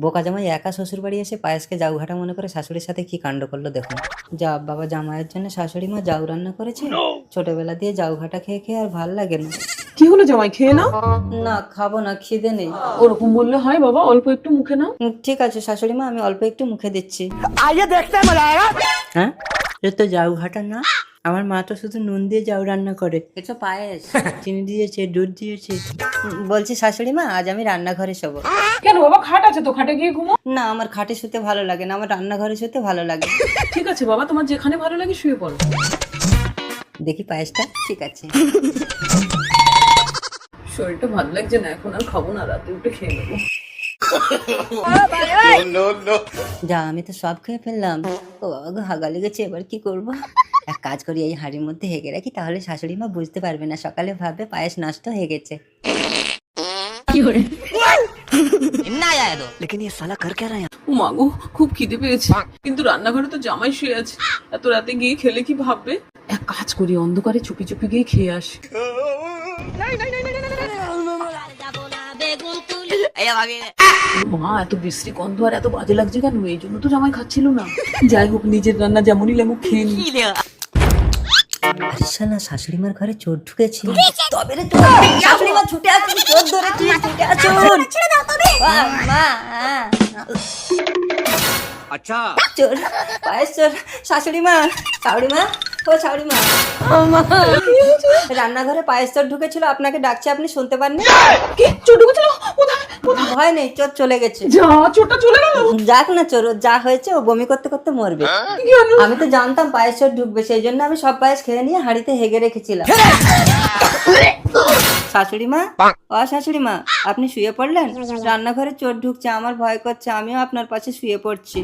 বোকা জামাই একা শ্বশুর বাড়ি এসে পায়েসকে জাউঘাটা মনে করে শাশুড়ির সাথে কি কাণ্ড করলো দেখুন। যা বাবা, জামাইয়ের জন্য শাশুড়ি মা জাউ রান্না করেছে। ছোটবেলা দিয়ে জাউঘাটা খেয়ে খেয়ে আর ভাল লাগে না। কি হলো জামাই, খেয়ে নাও। না খাবো না, খিদে নেই। ওরকম বললে হয় বাবা, অল্প একটু মুখে নাও। ঠিক আছে শাশুড়ি মা, আমি অল্প একটু মুখে দিচ্ছি। হ্যাঁ, এটা তো জাউঘাটা না। আমার মা তো শুধু নুন দিয়ে জাউ রান্না করে। এটা পায়েস, চিনি দিয়েছে, দুধ দিয়েছে। বলছি শাশুড়ি মা, আজ আমি রান্নাঘরে শোবো। কেন বাবা, খাট আছে তো, খাটে গিয়ে ঘুমো। না, আমার খাটে শুতে ভালো লাগে না, আমার রান্নাঘরে শুতে ভালো লাগে। ঠিক আছে বাবা, তোমার যেখানে ভালো লাগে শুয়ে পড়ো। দেখি পায়েসটা। ঠিক আছে। শরীরটা ভালো লাগছে না, এখন আর খাবো না, রাতে উঠে খেয়ে নেবো। যা, আমি তো সব খেয়ে ফেললাম। ও বাবা গো, হাগা লেগেছে, এবার কি করব? এক কাজ করি, এই হাঁড়ির মধ্যে হেগে রাখি, তাহলে শাশুড়ি মা বুঝতে পারবে না, সকালে ভাববে পায়েস নষ্ট হয়ে গেছে। ও মা গো, খুব খিদে পেয়েছে, কিন্তু রান্নাঘরে তো জামাই শুয়ে আছে, এত রাতে গিয়ে খেলে কি ভাববে। এক কাজ করি, অন্ধকারে চুপি চুপি গিয়ে খেয়ে আসি। মা, এত বিশ্রী গন্ধ আর এত বাজে লাগছে কেন? এই জন্য তো জামাই খাচ্ছিল না। যাই হোক, নিজের রান্না যেমনই লেমুক খেয়ে নি। আরে শালা, শাশুড়ি মার ঘরে চোর ঢুকেছে। তবে রে শাশুড়ি মা ছুটে আসুন, চোর ধরেছি, ছুটে আসুন। মা, আচ্ছা চোর, পায়েস চোর। শাশুড়ি মা, শাশুড়ি মা, ও শাশুড়ি মা, রান্নাঘরে পায়েস চোর ঢুকেছিল, আপনাকে ডাকছে, আপনি শুনতে পাননি? কি চোর ঢুকেছিল? কোথায়? ভয় নেই, চোর চলে গেছে। যা, চোরটা চলে গেল। যাক না, চোর, ওর যা হয়েছে ও বমি করতে করতে মরবে। কেন? আমি তো জানতাম পায়েস চোর ঢুকবে, সেই জন্য আমি সব পায়েস খেয়ে নিয়ে হাঁড়িতে হেগে রেখেছিলাম। শাশুড়ি মা, ও শাশুড়ি মা, আপনি শুয়ে পড়লেন? রান্নাঘরে চোর ঢুকছে, আমার ভয় করছে, আমিও আপনার পাশে শুয়ে পড়ছি।